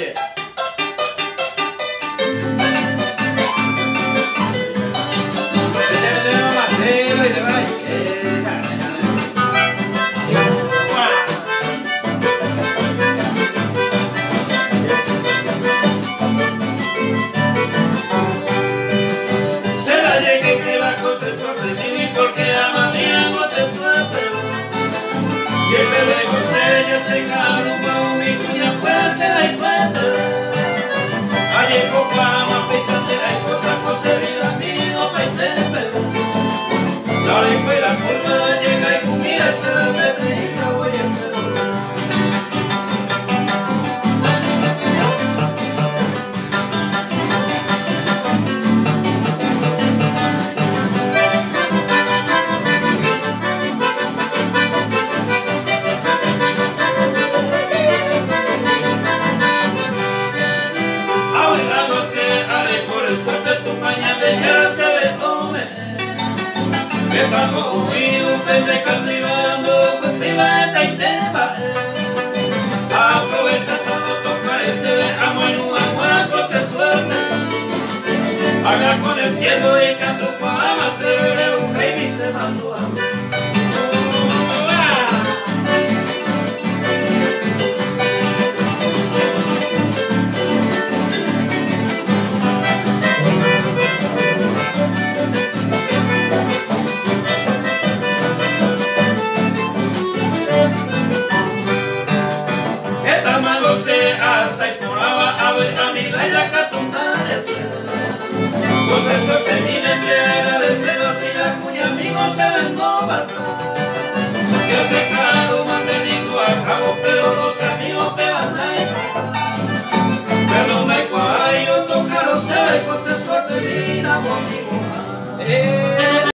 Oye. Se la llegué que la cosa es sorprendida porque ama mi amo se suelta. Y el bebé José ya se calumó, mi cuña pues se da cuenta. Ayer con fama, pensante, hay otra cosa, vida mío, peitepe. La lengua y la curva llega y comida se la mete y se voy a quedar. Estamos unidos, desde cultivando, cultivando y tema. Aprovecha todo, tocar ese ve, amo en un aguaco se suelta. Habla con el tiempo y canto para matar, un baby se mandó a mí. Pues esto termina, se agradece así la cuña amigo se vengó faltar. Yo sé claro, manteniendo a cabo, pero los amigos te van a ir. Pero me cuajo, yo tocaron, se ve, pues es suerte, mira conmigo.